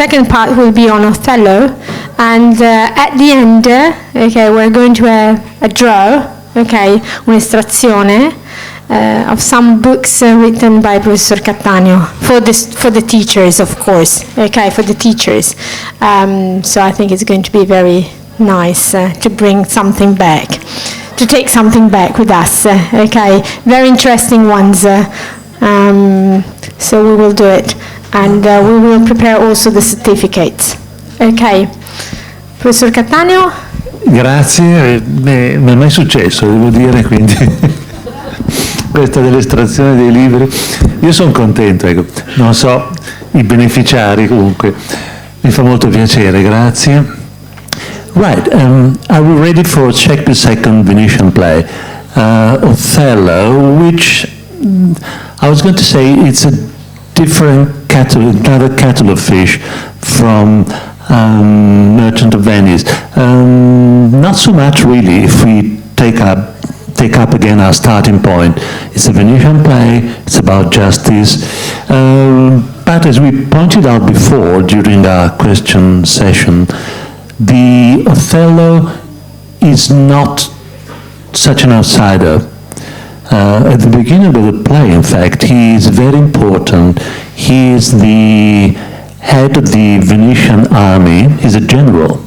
second part will be on Othello, and at the end, okay, we're going to have a draw, okay, un'estrazione of some books written by Professor Cattaneo for the teachers, of course, okay, for the teachers. So I think it's going to be very nice to bring something back, to take something back with us, okay, very interesting ones. So we will do it, and we will prepare also the certificates. Okay, Professor Cattaneo? Grazie, non è mai successo, devo dire, quindi questa dell'estrazione dei libri, io sono contento, ecco. Non so i beneficiari, comunque mi fa molto piacere, grazie. Right, are we ready for Shakespeare's second Venetian play, Othello, which I was going to say it's a different kettle, another kettle of fish from Merchant of Venice. Not so much really if we take up again our starting point. It's a Venetian play, it's about justice, but as we pointed out before during our question session, the Othello is not such an outsider. At the beginning of the play, in fact, he is very important. He is the head of the Venetian army. He's a general.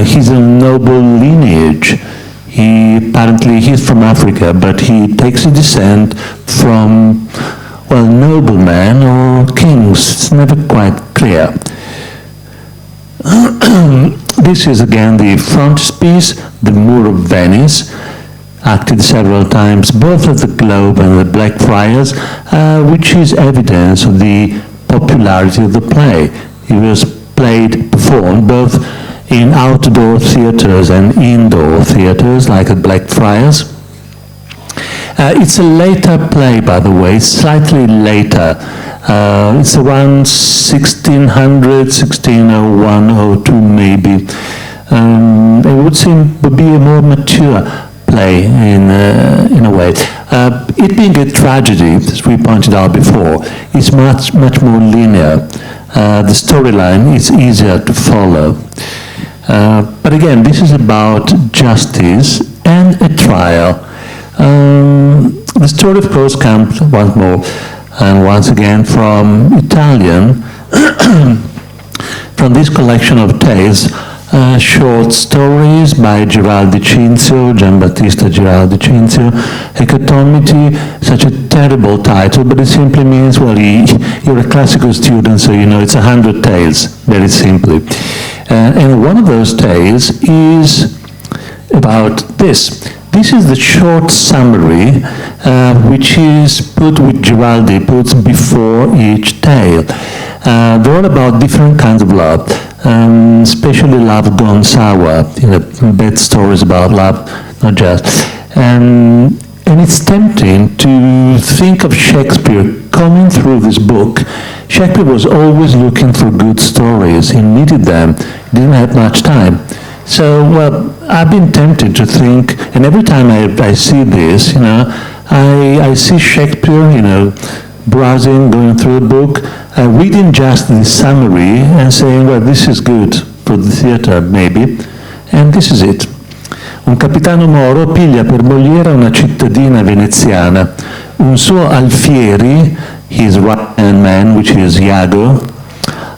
He's a noble lineage. He's from Africa, but he takes his descent from, well, noblemen or kings. It's never quite clear. This is again the frontispiece, the Moor of Venice, acted several times both at the Globe and the Blackfriars, which is evidence of the popularity of the play. It was performed both in outdoor theatres and indoor theatres, like at Blackfriars. It's a later play, by the way, slightly later. It's around 1600, 1601, 02 maybe. It would seem to be a more mature play in a way. It being a tragedy, as we pointed out before, is much more linear. The storyline is easier to follow. But again, this is about justice and a trial. The story, of course, comes once more and once again from Italian, from this collection of tales, short stories by Giraldi Cinzio, Giambattista Giraldi Cinzio, Hecatomity, such a terrible title, but it simply means, well, you're a classical student, so you know it's 100 tales, very simply. And one of those tales is about this. This is the short summary which is Giraldi puts before each tale. They're all about different kinds of love, especially love gone sour, bad stories about love, not just. And it's tempting to think of Shakespeare coming through this book. Shakespeare was always looking for good stories. He needed them. He didn't have much time. So, well, I've been tempted to think, and every time I see this, I see Shakespeare, browsing, going through a book, reading just the summary and saying, well, this is good for the theater, maybe, and this is it. Un capitano moro piglia per mogliera una cittadina veneziana. Un suo alfieri, his right-hand man, which is Iago,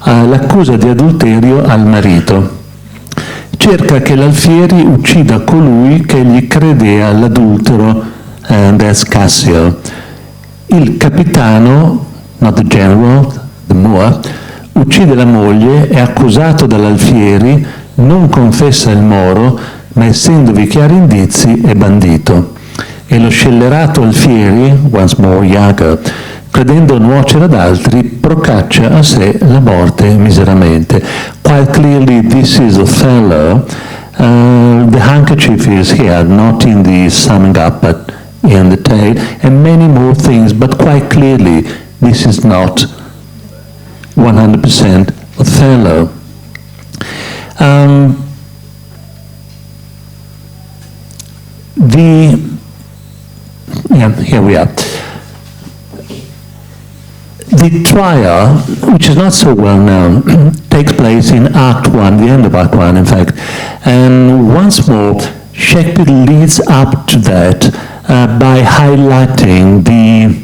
l'accusa di adulterio al marito. Cerca che l'alfieri uccida colui che gli credea l'adultero, and that's Cassio. Il capitano, not the general, the Moor, uccide la moglie, è accusato dall'alfieri, non confessa il moro, ma essendovi chiari indizi è bandito. E lo scellerato alfieri, once more Iago, credendo nuocere ad altri, procaccia a sé la morte miseramente. Quite clearly, this is Othello. The handkerchief is here, not in the summing up, but in the tale, and many more things, but quite clearly, this is not 100% Othello. Here we are. The trial, which is not so well known, takes place in Act 1, the end of Act 1, in fact. And once more, Shakespeare leads up to that by highlighting the,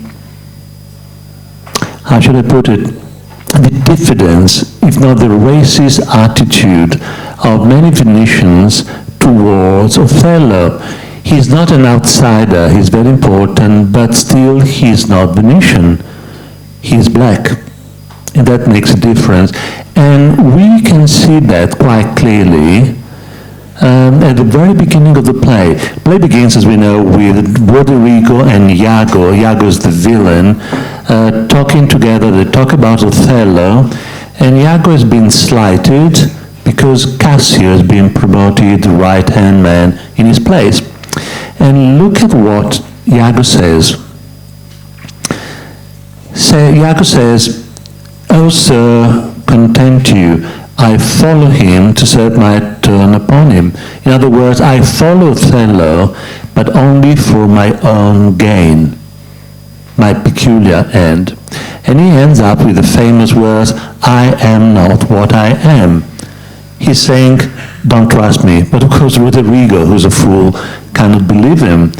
how should I put it, the diffidence, if not the racist attitude of many Venetians towards Othello. He's not an outsider, he's very important, but still he's not Venetian. He's black, and that makes a difference. And we can see that quite clearly at the very beginning of the play. The play begins, as we know, with Roderigo and Iago. Iago is the villain, talking together. They talk about Othello, and Iago has been slighted because Cassio has been promoted right-hand man in his place. And look at what Iago says. Iago says, "O sir, content you, I follow him to serve my turn upon him." In other words, I follow Othello, but only for my own gain, my peculiar end. And he ends up with the famous words, "I am not what I am." He's saying, don't trust me. But of course, Roderigo, who's a fool, cannot believe him.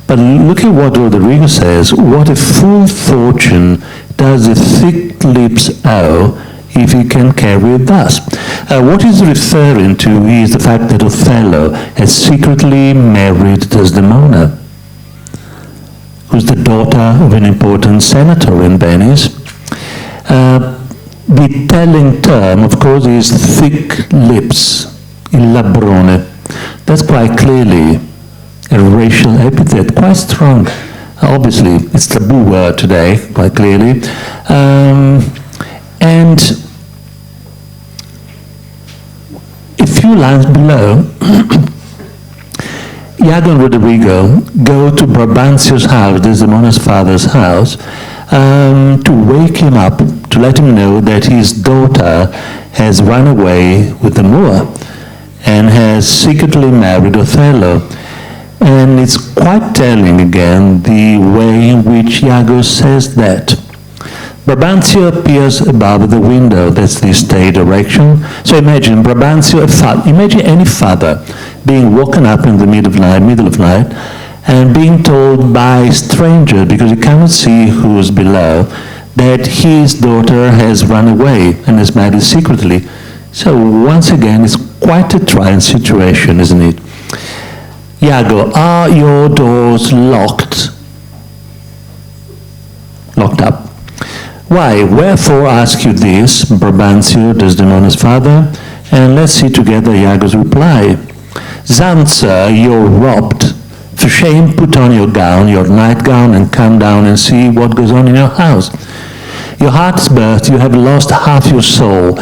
But look at what Roderigo says. "What a full fortune does the thick lips owe if he can carry it thus." What he's referring to is the fact that Othello has secretly married Desdemona, who's the daughter of an important senator in Venice. The telling term, of course, is thick lips, il labrone. That's quite clearly a racial epithet, quite strong. Obviously, it's a taboo word today, quite clearly. And a few lines below, Iago and Roderigo go to Brabantio's house, Desdemona's father's house, to wake him up, to let him know that his daughter has run away with the Moor and has secretly married Othello. And it's quite telling again the way in which Iago says that. Brabantio appears above the window, that's the stage direction. So imagine Brabantio, imagine any father being woken up in the middle of night, and being told by strangers, because he cannot see who's below, that his daughter has run away and is married secretly. So once again, it's quite a trying situation, isn't it? Iago, are your doors locked? Locked up. Why? Wherefore ask you this, Brabantio, Desdemona's father? And let's see together Iago's reply. Zanza, you're robbed. For shame, put on your gown, your nightgown, and come down and see what goes on in your house. Your heart is burst, you have lost half your soul.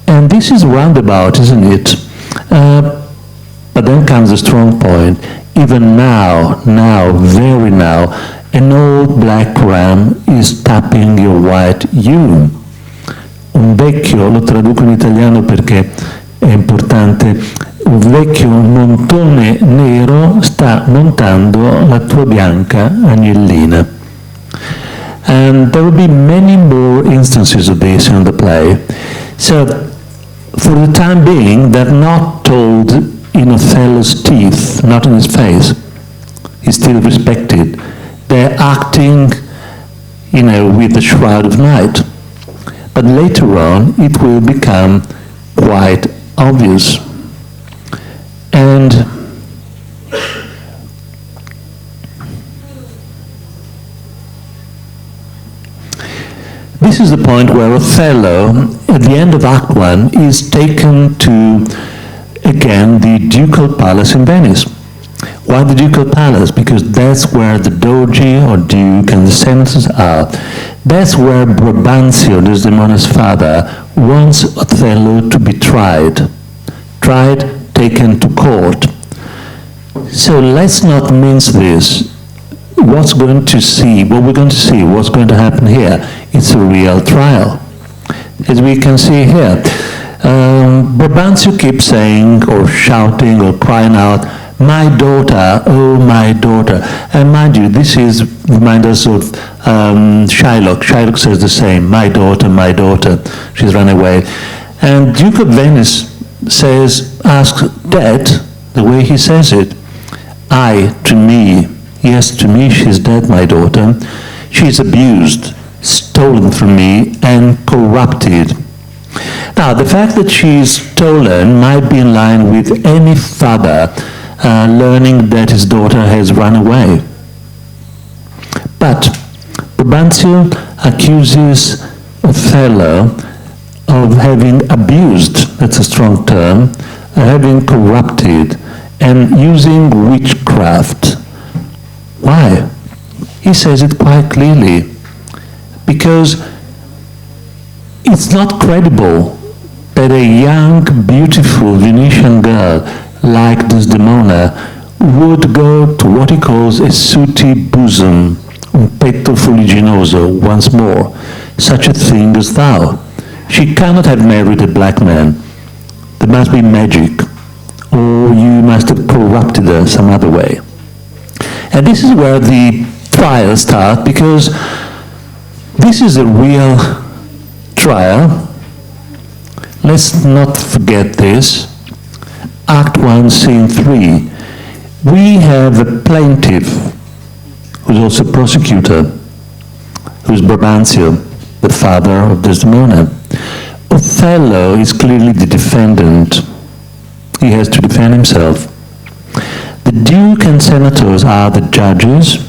And this is roundabout, isn't it? But then comes the strong point. Even now, very now, an old black ram is tapping your white ewe. Un vecchio, lo traduco in italiano perché è importante, un vecchio montone nero sta montando la tua bianca agnellina. And there will be many more instances of this in the play. So, for the time being, they're not told in Othello's teeth, not in his face. He's still respected. They're acting, with the shroud of night. But later on, it will become quite obvious. And this is the point where Othello, at the end of Act 1, is taken to, again, the ducal palace in Venice. Why the ducal palace? Because that's where the doge or duke and the senators are. That's where Brabantio, Desdemona's father, wants Othello to be tried, taken to court. So let's not mince this. What we're going to see, what's going to happen here, it's a real trial. As we can see here, Brabantio keeps saying or shouting or crying out, My daughter, oh my daughter. And mind you, this reminds us of Shylock. Shylock says the same, my daughter, she's run away. And Duke of Venice asks Dad, the way he says it, to me, yes, to me she's dead, my daughter. She's abused, stolen from me, and corrupted. Now, the fact that she's stolen might be in line with any father learning that his daughter has run away. But Brabantio accuses Othello of having abused, that's a strong term, having corrupted, and using witchcraft. Why? He says it quite clearly. Because it's not credible that a young, beautiful Venetian girl like Desdemona would go to what he calls a sooty bosom, un petto fuliginoso, once more, such a thing as thou. She cannot have married a black man. There must be magic, or you must have corrupted her some other way. And this is where the trial starts, because this is a real trial. Let's not forget this. Act 1, Scene 3. We have a plaintiff, who's also prosecutor, who's Brabantio, the father of Desdemona. Othello is clearly the defendant. He has to defend himself. The Duke and Senators are the judges,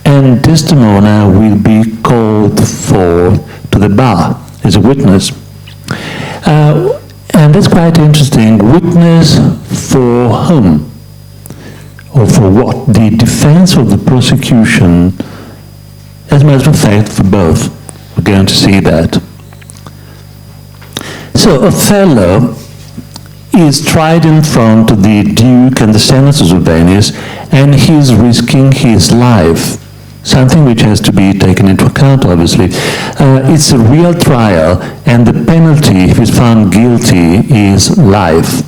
and Desdemona will be called for to the bar as a witness. And that's quite interesting. Witness for whom? Or for what? The defense or the prosecution? As a matter of fact, for both. We're going to see that. So Othello is tried in front of the Duke and the Senators of Venice, and he's risking his life. Something which has to be taken into account, obviously. It's a real trial, and the penalty, if he's found guilty, is life.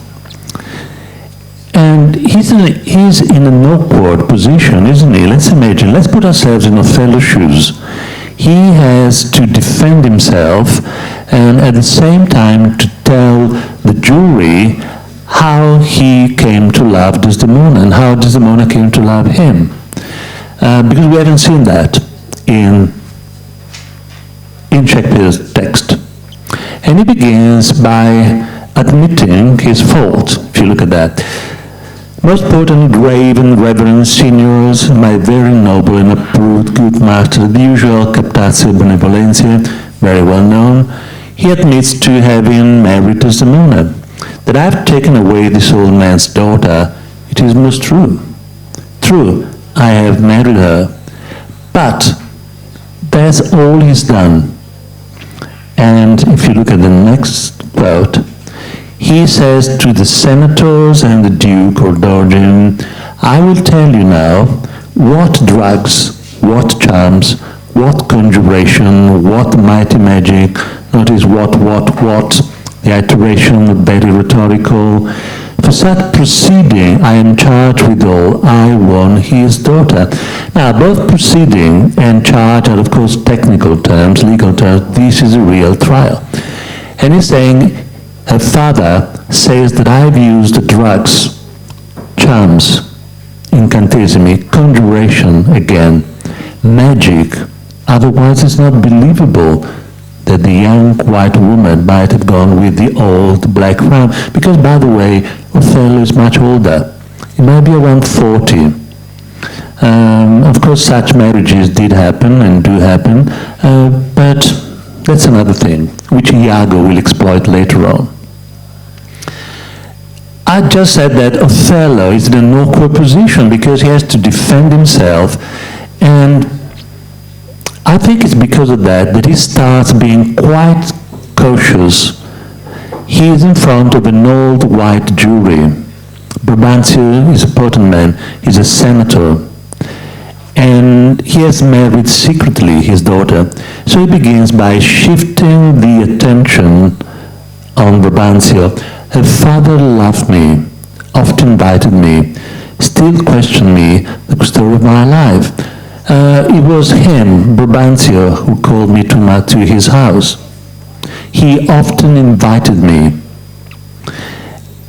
And he's in an awkward position, isn't he? Let's imagine, let's put ourselves in Othello's shoes. He has to defend himself, and at the same time to tell the jury how he came to love Desdemona, and how Desdemona came to love him. Because we haven't seen that in Shakespeare's text. And he begins by admitting his fault, if you look at that. Most potent, grave and reverend signors, my very noble and approved good master, the usual captatio benevolentia, very well known, he admits to having married Desdemona. That I've taken away this old man's daughter, it is most true. True, I have married her, but that's all he's done. And if you look at the next quote, he says to the senators and the Duke or Doge, I will tell you now what drugs, what charms, what conjuration, what mighty magic, notice what, the iteration, very rhetorical. For such proceeding, I am charged withal, I won his daughter. Now, both proceeding and charge are, of course, technical terms, legal terms. This is a real trial. And he's saying, her father says that I've used drugs, charms, incantesimi, conjuration again, magic. Otherwise, it's not believable that the young white woman might have gone with the old black ram. Because, by the way, Othello is much older. He might be around 40. Of course, such marriages did happen and do happen, but that's another thing, which Iago will exploit later on. I just said that Othello is in an awkward position because he has to defend himself, and I think it's because of that he starts being quite cautious. He is in front of an old white jury. Brabantio is a potent man, he's a senator, and he has married secretly his daughter. So he begins by shifting the attention on Brabantio. Her father loved me. often invited me, still questioned me, the story of my life. It was him, Brabantio, who called me to his house. He often invited me.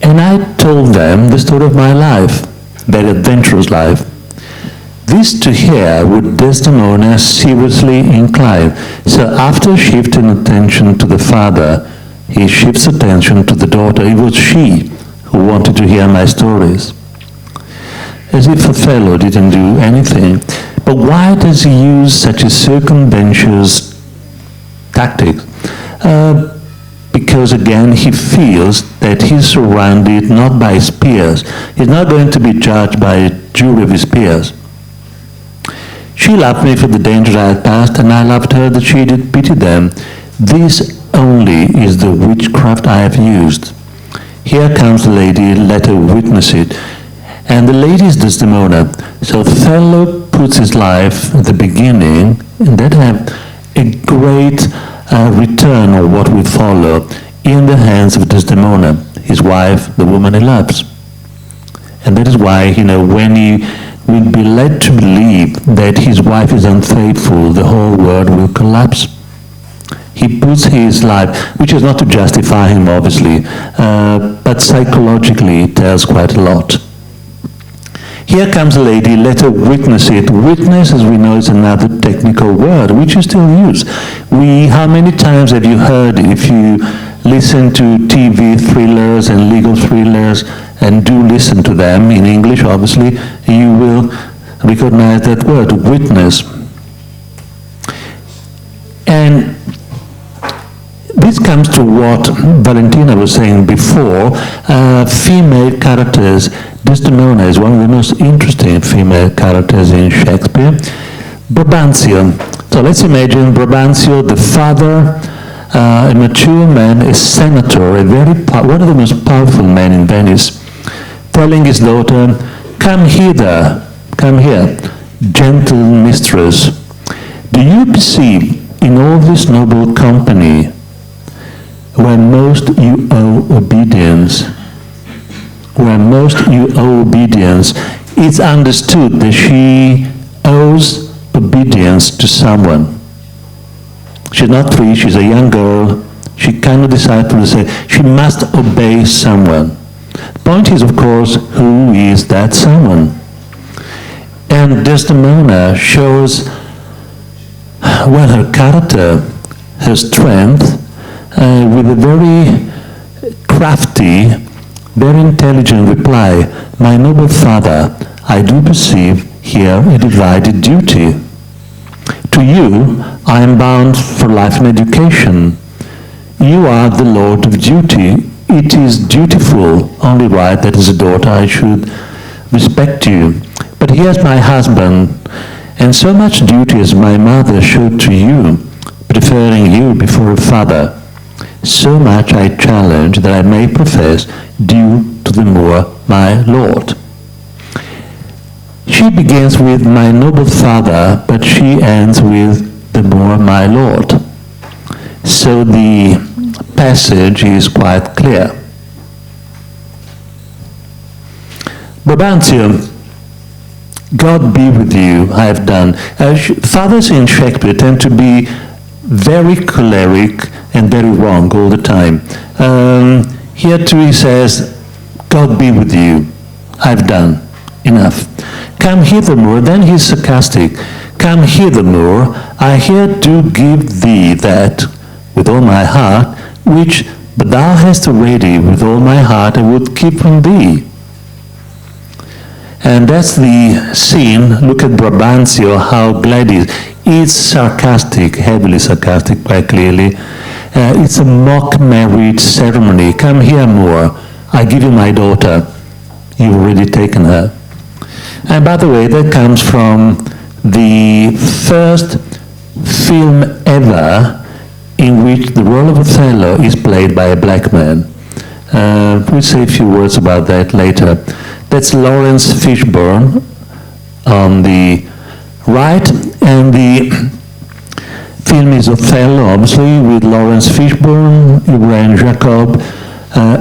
And I told them the story of my life, very adventurous life. This to hear would Desdemona seriously incline. So after shifting attention to the father, he shifts attention to the daughter. It was she who wanted to hear my stories. As if Othello didn't do anything. But why does he use such a circumventious tactic? Because again, he feels that he's surrounded not by his peers. He's not going to be judged by a jury of his peers. She loved me for the dangers I had passed, and I loved her that she did pity them. This only is the witchcraft I have used. Here comes the lady, let her witness it. And the lady is Desdemona. So Othello puts his life at the beginning, and that have a great return of what will follow in the hands of Desdemona, his wife, the woman he loves. And that is why, when he will be led to believe that his wife is unfaithful, the whole world will collapse. He puts his life, which is not to justify him, obviously, but psychologically it tells quite a lot. Here comes a lady, let her witness it. Witness, as we know, is another technical word, which you still use. How many times have you heard, if you listen to TV thrillers and legal thrillers, and do listen to them in English, obviously, you will recognize that word, witness. And this comes to what Valentina was saying before, female characters. Desdemona is one of the most interesting female characters in Shakespeare. Brabantio. So let's imagine Brabantio, the father, a mature man, a senator, one of the most powerful men in Venice, telling his daughter, come hither, come here, gentle mistress. Do you perceive in all this noble company where most you owe obedience, it's understood that she owes obedience to someone. She's not free, she's a young girl, she cannot decide to say, she must obey someone. The point is, of course, who is that someone? And Desdemona shows, her character, her strength, with a very crafty, very intelligent reply. My noble father, I do perceive here a divided duty. To you, I am bound for life and education. You are the Lord of duty. It is dutiful, only right that as a daughter I should respect you. But here's my husband, and so much duty as my mother showed to you, preferring you before a father, so much I challenge that I may profess due to the Moor, my lord. She begins with my noble father, but she ends with the Moor, my lord. So the passage is quite clear. Brabantio, God be with you, I have done. Fathers in Shakespeare tend to be very choleric and very wrong all the time. Here too he says, God be with you, I've done. Enough. Come hither, Moor. Then he's sarcastic. Come hither, Moor. I here do give thee that with all my heart, which but thou hast already with all my heart I would keep from thee. And that's the scene. Look at Brabantio, how glad he is. It's sarcastic, heavily sarcastic, quite clearly. It's a mock marriage ceremony. Come here, Moor. I give you my daughter. You've already taken her. And by the way, that comes from the first film ever in which the role of Othello is played by a black man. We'll say a few words about that later. That's Lawrence Fishburne on the right, and the film is Othello, obviously, with Lawrence Fishburne, Ibrahim Jacob,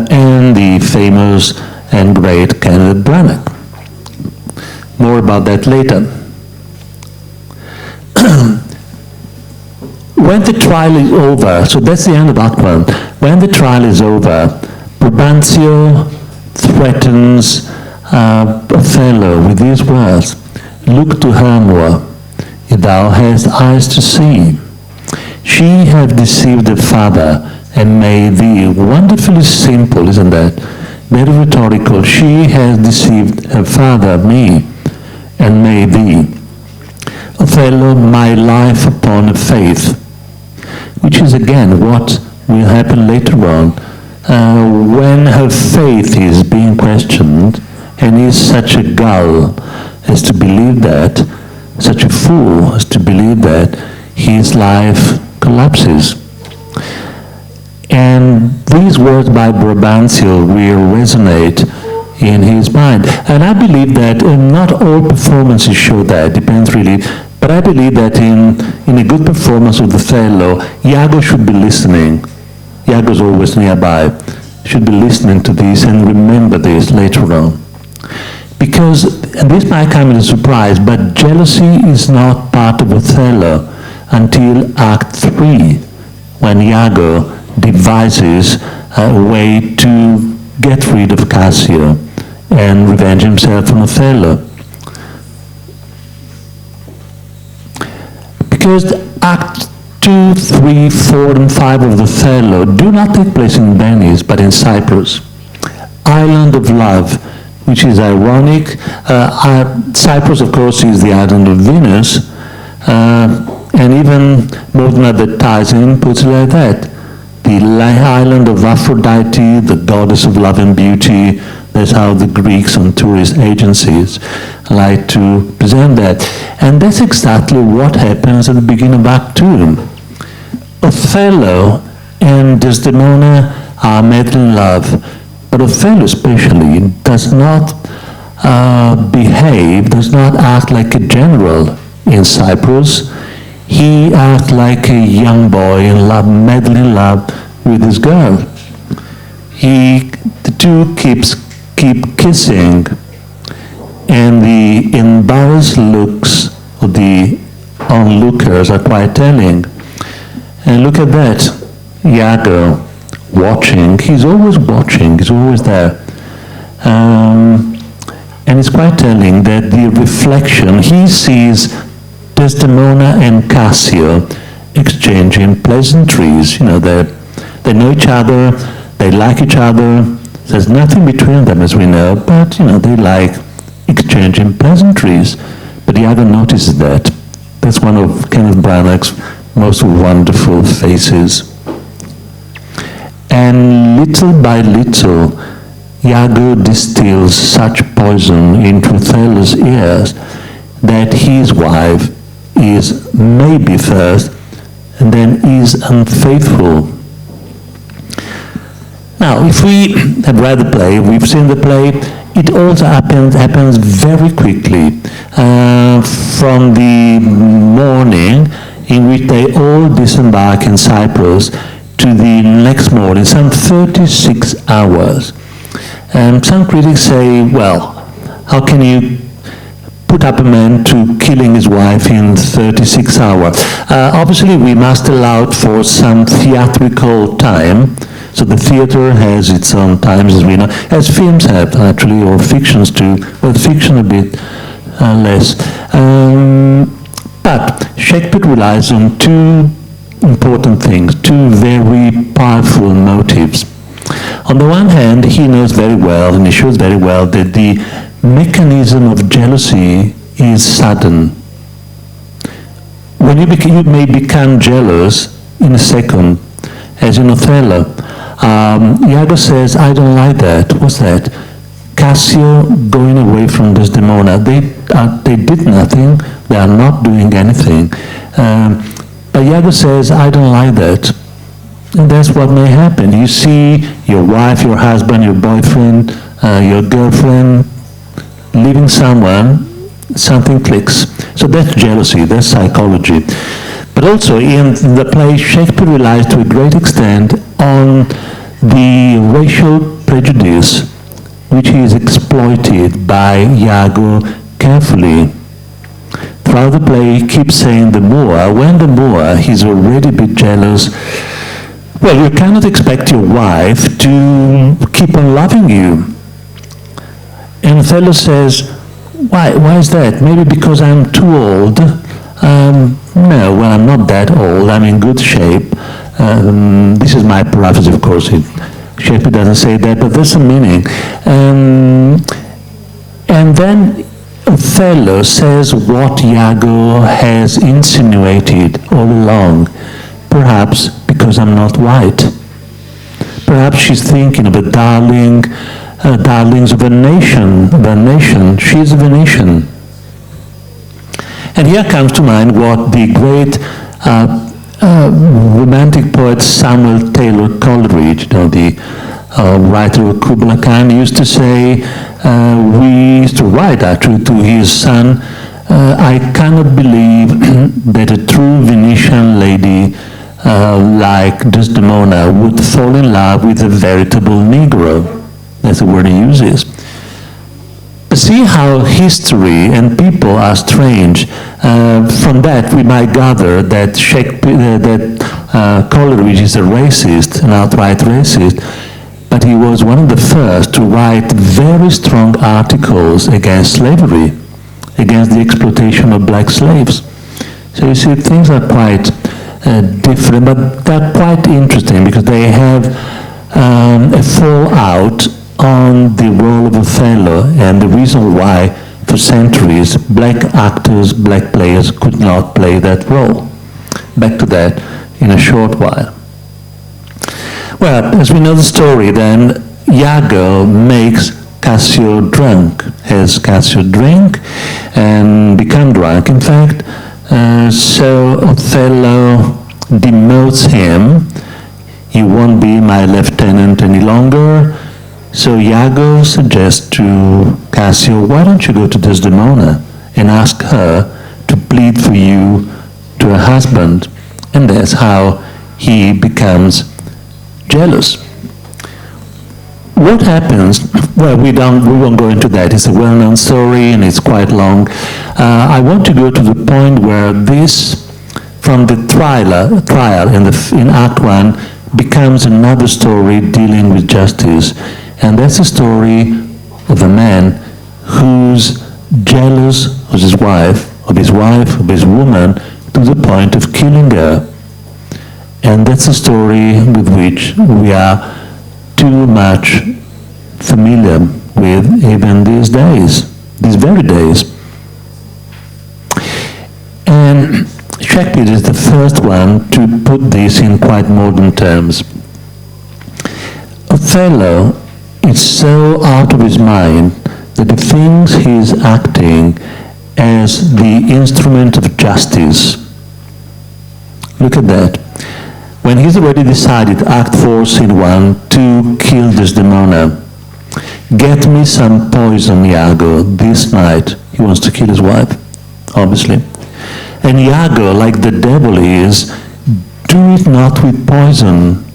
and the famous and great Kenneth Branagh. More about that later. When the trial is over, so that's the end of Act 1. When the trial is over, Brabantio threatens Othello with these words, "Look to her more, if thou hast eyes to see. She hath deceived the father, and made thee," wonderfully simple, isn't that? Very rhetorical. "She has deceived her father, me, and made thee, Othello, my life upon a faith," which is again what will happen later on. When her faith is being questioned, and is such a gull as to believe that, such a fool as to believe that, his life collapses. And these words by Brabantio will resonate in his mind. And I believe that not all performances show that, depends really, but I believe that in a good performance of Othello, Iago should be listening. Iago's always nearby, should be listening to this and remember this later on. Because, and this might come as a surprise, but jealousy is not part of Othello until Act 3, when Iago devises a way to get rid of Cassio and revenge himself on Othello. Because Act 2, 3, 4, and 5 of Othello do not take place in Venice, but in Cyprus. Island of Love, which is ironic. Cyprus, of course, is the island of Venus, and even Modern Advertising puts it like that. The island of Aphrodite, the goddess of love and beauty. That's how the Greeks on tourist agencies like to present that. And that's exactly what happens at the beginning of Act 2. Othello and Desdemona are madly in love, but Othello especially does not behave, does not act like a general in Cyprus. He acts like a young boy in love, madly in love with this girl. The two keep kissing, and the embarrassed looks of the onlookers are quite telling. And look at that, Iago watching. He's always watching, he's always there. And it's quite telling that the reflection, he sees Desdemona and Cassio exchanging pleasantries. You know, they know each other, they like each other. There's nothing between them, as we know, but you know, they like exchanging pleasantries. But Iago notices that. That's one of Kenneth Branagh's most wonderful faces. And little by little, Iago distills such poison into Othello's ears that his wife is maybe first, and then is unfaithful. Now, if we have read the play, we've seen the play, it also happens very quickly. From the morning in which they all disembark in Cyprus to the next morning, some 36 hours. Some critics say, well, how can you put up a man to killing his wife in 36 hours? Obviously, we must allow for some theatrical time. So the theater has its own times, as we know, as films have, actually, or fictions too. Well, fiction a bit less. But Shakespeare relies on two important things, two very powerful motives. On the one hand, he knows very well, and he shows very well, that the mechanism of jealousy is sudden. When you may become jealous in a second, as in Othello. Iago says, I don't like that. What's that? Cassio going away from Desdemona. They did nothing. They are not doing anything. But Iago says, I don't like that. And that's what may happen. You see your wife, your husband, your boyfriend, your girlfriend leaving someone, something clicks. So that's jealousy, that's psychology. But also in the play, Shakespeare relies to a great extent on the racial prejudice which is exploited by Iago carefully. Throughout the play, he keeps saying the Moor. When the Moor, he's already a bit jealous. Well, you cannot expect your wife to keep on loving you. And Othello says, why is that? Maybe because I'm too old. No, well, I'm not that old. I'm in good shape. This is my paraphrase, of course. Shakespeare doesn't say that, but there's some meaning. And then Othello says what Iago has insinuated all along. Perhaps because I'm not white. Perhaps she's thinking of a darlings of a nation. She's a Venetian. And here comes to mind what the great romantic poet Samuel Taylor Coleridge, the writer of Kubla Khan, used to say, we used to write actually to his son, I cannot believe that a true Venetian lady like Desdemona would fall in love with a veritable Negro. That's the word he uses. See how history and people are strange. From that we might gather that Coleridge is a racist, an outright racist, but he was one of the first to write very strong articles against slavery, against the exploitation of black slaves. So you see, things are quite different, but they're quite interesting because they have a fallout on the role of Othello and the reason why for centuries black actors, black players could not play that role. Back to that in a short while. Well, as we know the story then, Iago makes Cassio drunk, has Cassio drink and become drunk. In fact, so Othello demotes him. He won't be my lieutenant any longer. So Iago suggests to Cassio, why don't you go to Desdemona and ask her to plead for you to her husband? And that's how he becomes jealous. What happens? Well, we won't go into that. It's a well-known story and it's quite long. I want to go to the point where this, from the trial in Act 1, becomes another story dealing with justice. And that's the story of a man who's jealous of his wife, of his woman, to the point of killing her. And that's a story with which we are too much familiar with even these days, these very days. And Shakespeare is the first one to put this in quite modern terms. Othello is so out of his mind that he thinks he's acting as the instrument of justice. Look at that. When he's already decided, Act 4, Scene 1, to kill Desdemona, get me some poison, Iago, this night. He wants to kill his wife, obviously. And Iago, like the devil is, do it not with poison.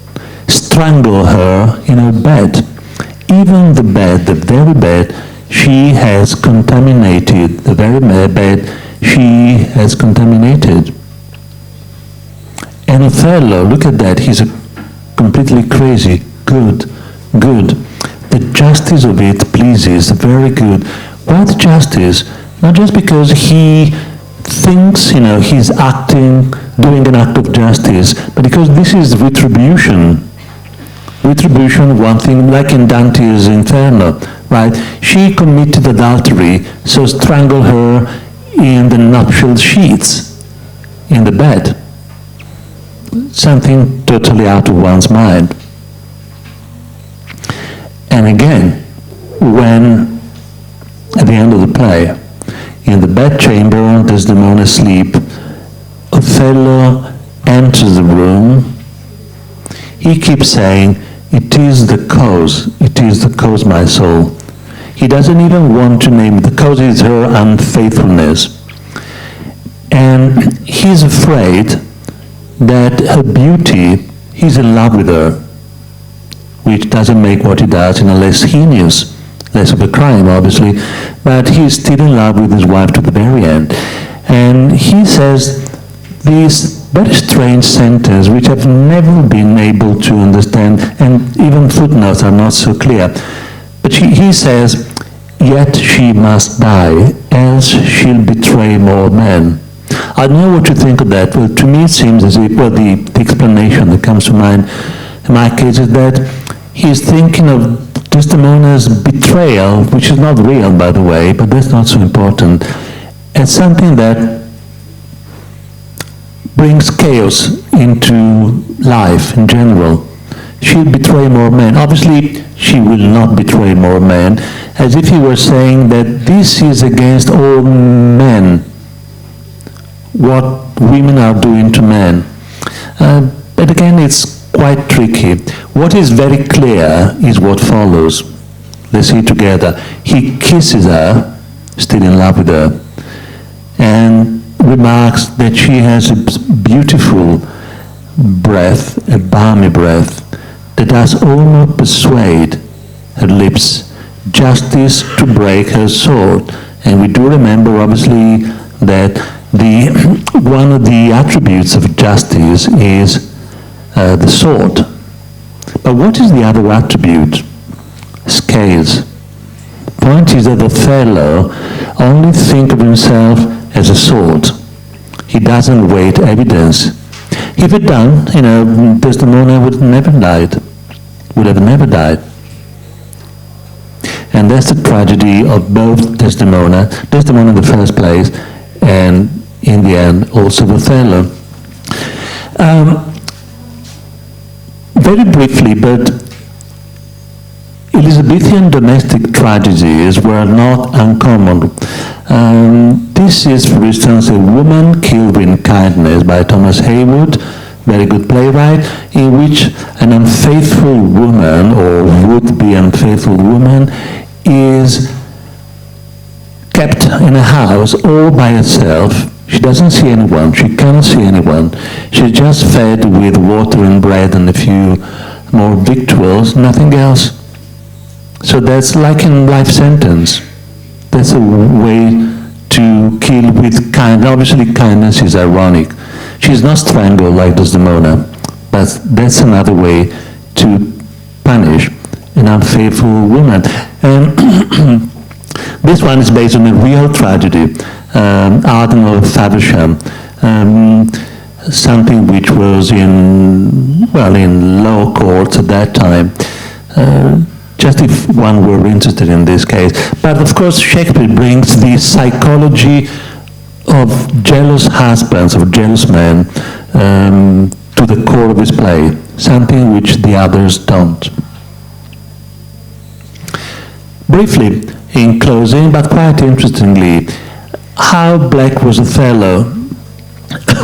Strangle her in her bed. Even the bed, the very bed, she has contaminated. The very bed she has contaminated. And Othello, look at that, he's completely crazy. Good. The justice of it pleases, very good. What justice? Not just because he thinks, he's acting, doing an act of justice, but because this is retribution. Retribution, one thing, like in Dante's Inferno, right? She committed adultery, so strangle her in the nuptial sheets, in the bed. Something totally out of one's mind. And again, when, at the end of the play, in the bedchamber, Desdemona asleep, Othello enters the room. He keeps saying, it is the cause, my soul. He doesn't even want to name it. The cause is her unfaithfulness. And he's afraid that her beauty, he's in love with her, which doesn't make what he does in a less heinous less of a crime, obviously, but he's still in love with his wife to the very end. And he says this very strange sentence, which I've never been able to understand, and even footnotes are not so clear. But he says, "Yet she must die, else she'll betray more men." I don't know what you think of that. Well, to me it seems as if, well, the explanation that comes to mind in my case is that he's thinking of Desdemona's betrayal, which is not real, by the way, but that's not so important, as something that brings chaos into life in general. She'll betray more men. Obviously, she will not betray more men, as if he were saying that this is against all men, what women are doing to men. But again, it's quite tricky. What is very clear is what follows. Let's see it together. He kisses her, still in love with her, and remarks that she has a beautiful breath, a balmy breath, that does almost persuade her lips, justice to break her sword. And we do remember, obviously, that one of the attributes of justice is the sword. But what is the other attribute? Scales. The point is that Othello only thinks of himself as a sword. He doesn't weigh evidence. If it done, Desdemona would have never died. And that's the tragedy of both Desdemona in the first place, and in the end also Othello. Very briefly, but Elizabethan domestic tragedies were not uncommon. This is, for instance, A Woman Killed in Kindness by Thomas Heywood, very good playwright, in which an unfaithful woman, or would-be unfaithful woman, is kept in a house all by herself. She doesn't see anyone, she cannot see anyone. She's just fed with water and bread and a few more victuals, nothing else. So that's like in life sentence. That's a way to kill with kindness. Obviously kindness is ironic. She's not strangled like Desdemona, but that's another way to punish an unfaithful woman. And this one is based on a real tragedy, Arden of Faversham, something which was in law courts at that time. Just if one were interested in this case. But of course Shakespeare brings the psychology of jealous husbands, of jealous men, to the core of his play, something which the others don't. Briefly, in closing, but quite interestingly, how black was Othello?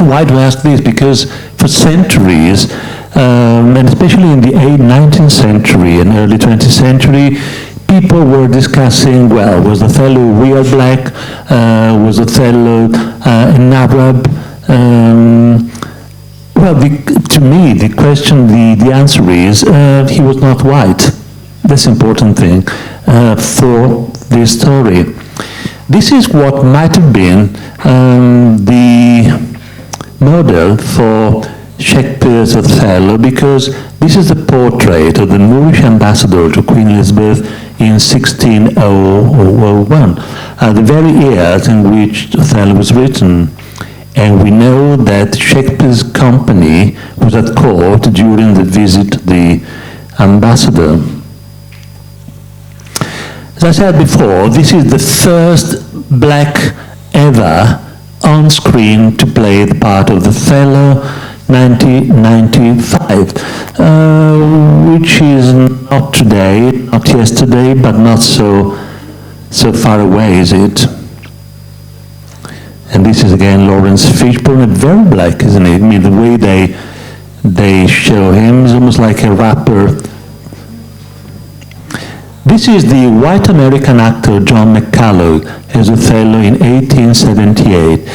Why do I ask this? Because for centuries, and especially in the 19th century and early 20th century, people were discussing, well, was Othello real black? Was Othello an Arab? To me, the question, the answer is, he was not white. That's the important thing for this story. This is what might have been the model for Shakespeare's Othello, because this is the portrait of the Moorish ambassador to Queen Elizabeth in 1601, the very years in which Othello was written. And we know that Shakespeare's company was at court during the visit of the ambassador. As I said before, this is the first black ever on screen to play the part of Othello, 1995, which is not today, not yesterday, but not so far away, is it? And this is again Lawrence Fishburne, very black, isn't it? I mean, the way they show him is almost like a rapper. This is the white American actor John McCullough as Othello in 1878.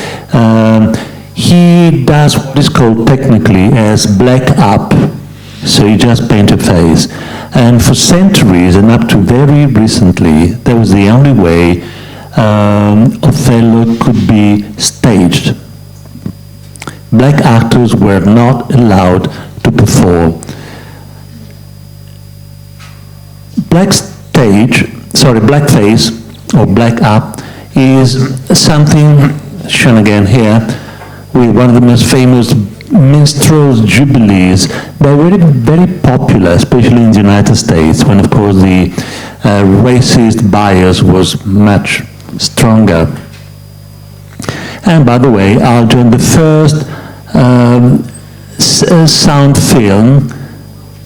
He does what is called technically as black up, so he just painted face. And for centuries and up to very recently, that was the only way Othello could be staged. Black actors were not allowed to perform. Blackface or black up is something shown again here with one of the most famous minstrels jubilees. They were very popular, especially in the United States, when of course the racist bias was much stronger. And by the way, Algernon, the first sound film,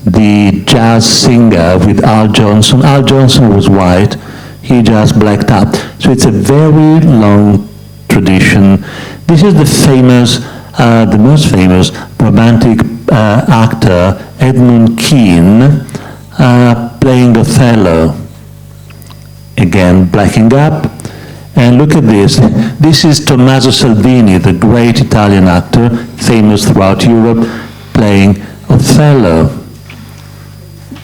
the jazz singer with Al Johnson. Al Johnson was white, he just blacked up. So it's a very long tradition. This is the most famous romantic actor, Edmund Kean, playing Othello. Again, blacking up. And look at this. This is Tommaso Salvini, the great Italian actor, famous throughout Europe, playing Othello.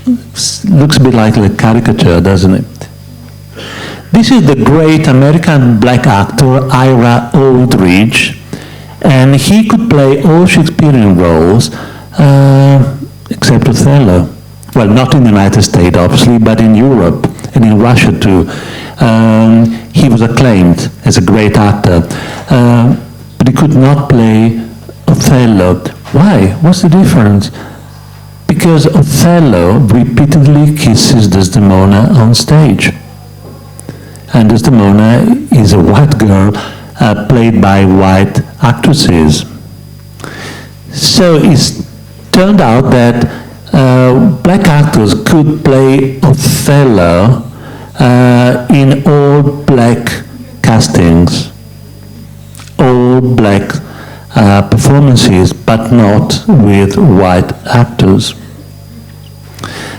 Looks a bit like a caricature, doesn't it? This is the great American black actor, Ira Aldridge, and he could play all Shakespearean roles except Othello. Well, not in the United States, obviously, but in Europe and in Russia too. He was acclaimed as a great actor, but he could not play Othello. Why? What's the difference? Because Othello repeatedly kisses Desdemona on stage. And Desdemona is a white girl played by white actresses. So it's turned out that black actors could play Othello in all black castings, all black performances, but not with white actors.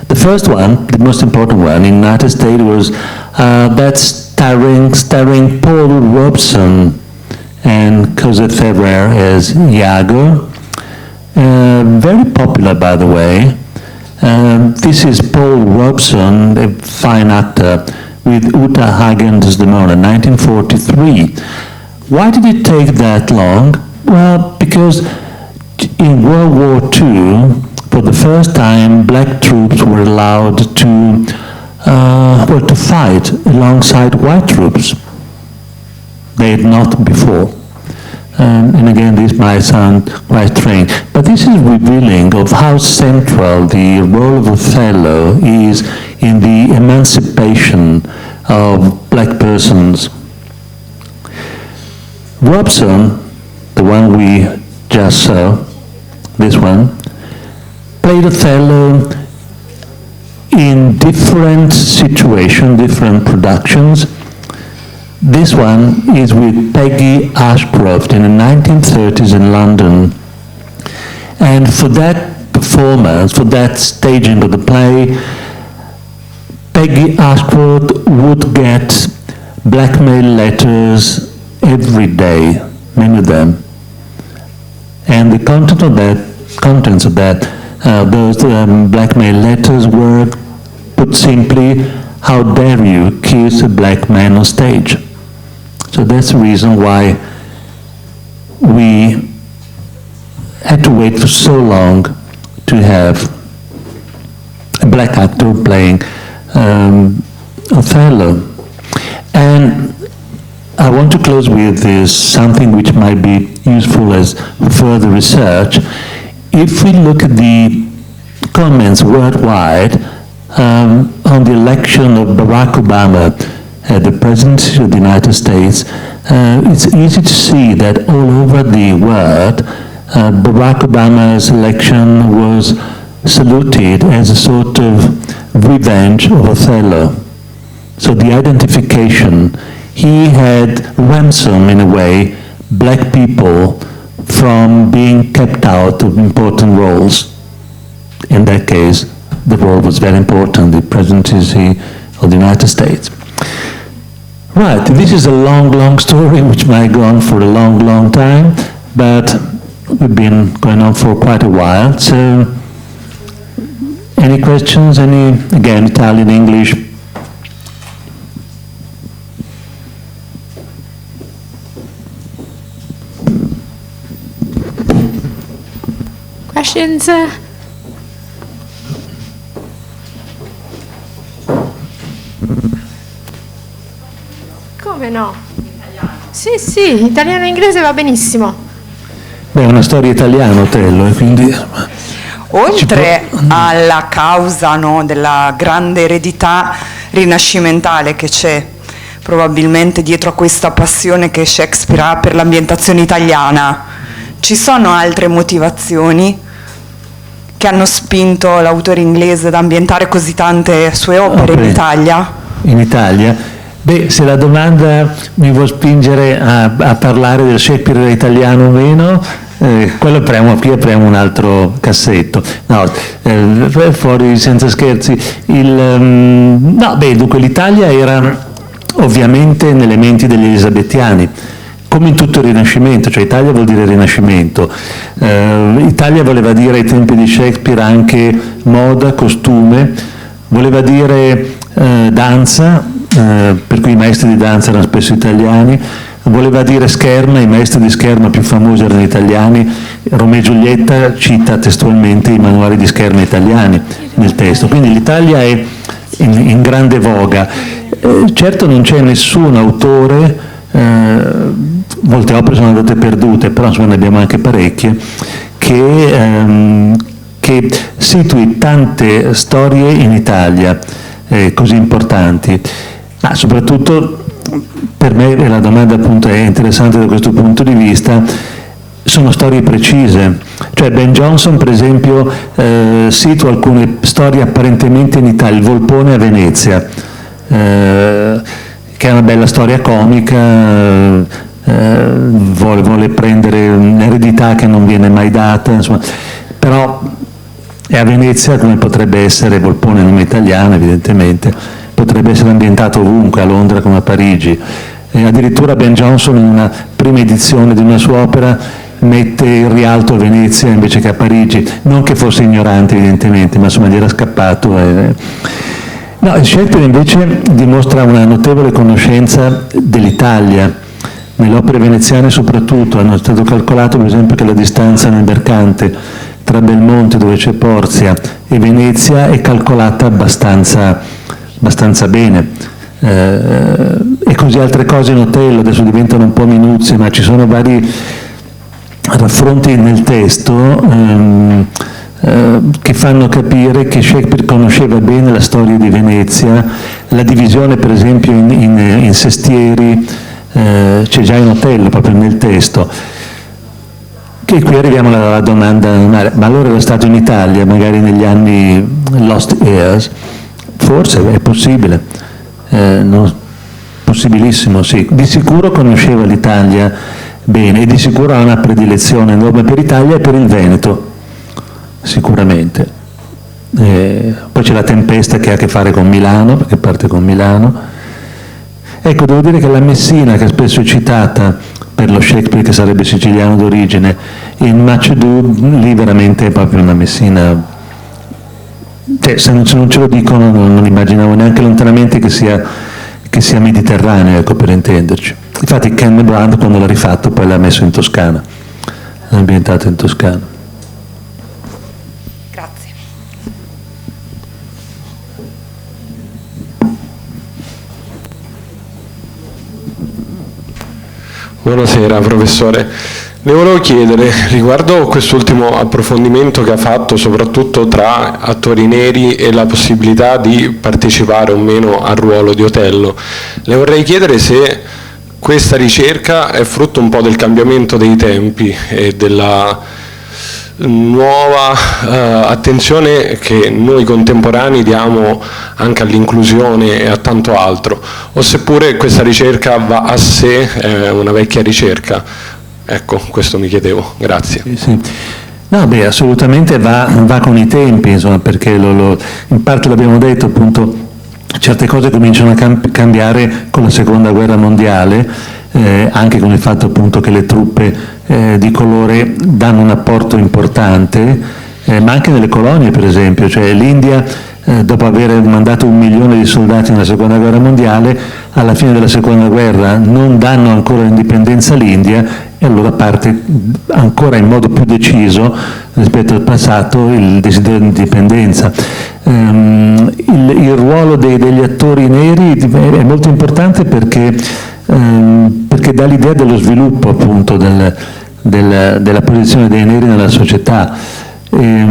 The first one, the most important one in the United States was that starring Paul Robeson and Cosette Febrer as Iago. Very popular, by the way. This is Paul Robeson, a fine actor, with Uta Hagen Desdemona, 1943. Why did it take that long? Well, because in World War II, for the first time, black troops were allowed to fight alongside white troops. They had not before. And again, this might sound quite strange, but this is revealing of how central the role of Othello is in the emancipation of black persons. Robson, the one we just saw, this one, played Othello in different situations, different productions. This one is with Peggy Ashcroft in the 1930s in London. And for that performance, for that staging of the play, Peggy Ashcroft would get blackmail letters every day, many of them. And the contents of those blackmail letters were, put simply, how dare you kiss a black man on stage? So that's the reason why we had to wait for so long to have a black actor playing Othello. And I want to close with this, something which might be useful as further research. If we look at the comments worldwide on the election of Barack Obama at the presidency of the United States, it's easy to see that all over the world, Barack Obama's election was saluted as a sort of revenge of Othello. So the identification, he had ransomed, in a way, black people from being kept out of important roles. In that case, the role was very important, the presidency of the United States. Right, this is a long, long story which might go on for a long, long time, but we've been going on for quite a while. So Any questions? Again, Italian, English? Questions? Come no? Sì, sì, italiano e inglese va benissimo. Beh, è una storia italiana, Othello, e quindi... Oltre alla causa, no, della grande eredità rinascimentale che c'è probabilmente dietro a questa passione che Shakespeare ha per l'ambientazione italiana, ci sono altre motivazioni che hanno spinto l'autore inglese ad ambientare così tante sue opere in Italia? In Italia? Beh, se la domanda mi vuol spingere a parlare del Shakespeare italiano o meno, quello apriamo un altro cassetto. No, fuori senza scherzi. Dunque l'Italia era ovviamente nelle menti degli elisabettiani, come in tutto il Rinascimento, cioè Italia vuol dire Rinascimento. Italia voleva dire ai tempi di Shakespeare anche moda, costume, voleva dire danza, per cui i maestri di danza erano spesso italiani, voleva dire scherma, i maestri di scherma più famosi erano italiani. Romeo e Giulietta cita testualmente i manuali di scherma italiani nel testo, quindi l'Italia è in grande voga. Certo non c'è nessun autore, molte opere sono andate perdute, però insomma ne abbiamo anche parecchie, che situi tante storie in Italia così importanti, ma soprattutto per me, e la domanda appunto è interessante da questo punto di vista, sono storie precise. Cioè Ben Jonson per esempio situa alcune storie apparentemente in Italia, il Volpone a Venezia, che è una bella storia comica, vuole prendere un'eredità che non viene mai data, insomma, però è a Venezia, come potrebbe essere Volpone, nome italiano evidentemente, potrebbe essere ambientato ovunque, a Londra come a Parigi. E addirittura Ben Jonson in una prima edizione di una sua opera mette in rialto a Venezia invece che a Parigi, non che fosse ignorante evidentemente, ma insomma gli era scappato. No, Shakespeare invece dimostra una notevole conoscenza dell'Italia. Nelle opere veneziane soprattutto è stato calcolato per esempio che la distanza nel mercante tra Belmonte, dove c'è Porzia, e Venezia è calcolata abbastanza bene. E così altre cose in Othello, adesso diventano un po' minuzie, ma ci sono vari raffronti nel testo che fanno capire che Shakespeare conosceva bene la storia di Venezia, la divisione per esempio in sestieri, c'è già in Othello proprio nel testo. Che qui arriviamo alla domanda, ma allora era stato in Italia magari negli anni Lost Years? Forse è possibile, possibilissimo, sì. Di sicuro conosceva l'Italia bene e di sicuro ha una predilezione enorme per l'Italia e per il Veneto, sicuramente. Poi c'è la tempesta che ha a che fare con Milano, perché parte con Milano. Ecco, devo dire che la Messina, che spesso è citata per lo Shakespeare che sarebbe siciliano d'origine, in Much Ado, lì veramente è proprio una Messina. Cioè, se non ce lo dicono non immaginavo neanche lontanamente che sia mediterraneo, ecco, per intenderci. Infatti Ken Brand quando l'ha rifatto poi l'ha messo in Toscana, l'ha ambientato in Toscana. Grazie. Buonasera professore. Le volevo chiedere, riguardo quest'ultimo approfondimento che ha fatto soprattutto tra attori neri e la possibilità di partecipare o meno al ruolo di Otello, le vorrei chiedere se questa ricerca è frutto un po' del cambiamento dei tempi e della nuova attenzione che noi contemporanei diamo anche all'inclusione e a tanto altro, o seppure questa ricerca va a sé, è una vecchia ricerca. Ecco, questo mi chiedevo, grazie. Sì. No, beh, assolutamente va con i tempi, insomma, perché in parte l'abbiamo detto, appunto, certe cose cominciano a cambiare con la seconda guerra mondiale, anche con il fatto appunto che le truppe di colore danno un apporto importante, ma anche nelle colonie per esempio, cioè l'India dopo aver mandato 1 milione di soldati nella seconda guerra mondiale, alla fine della seconda guerra non danno ancora l'indipendenza all'India e allora parte ancora in modo più deciso rispetto al passato il desiderio di indipendenza. Il ruolo degli attori neri è molto importante perché dà l'idea dello sviluppo appunto della posizione dei neri nella società. E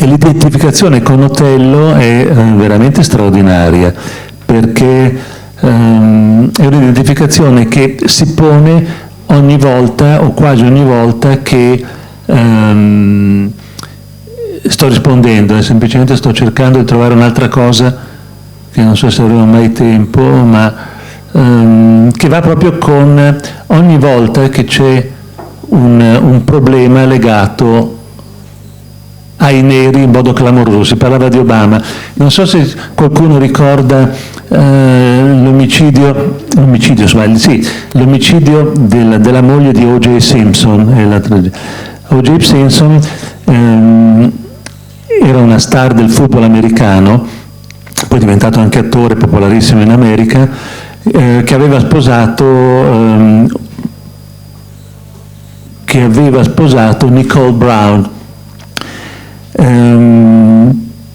l'identificazione con Othello è veramente straordinaria, perché è un'identificazione che si pone ogni volta o quasi ogni volta che sto rispondendo, semplicemente sto cercando di trovare un'altra cosa che non so se avremo mai tempo, ma che va proprio con ogni volta che c'è un problema legato ai neri in modo clamoroso. Si parlava di Obama, non so se qualcuno ricorda l'omicidio della moglie di O.J. Simpson. O.J. Simpson era una star del football americano, poi è diventato anche attore popolarissimo in America, che aveva sposato Nicole Brown.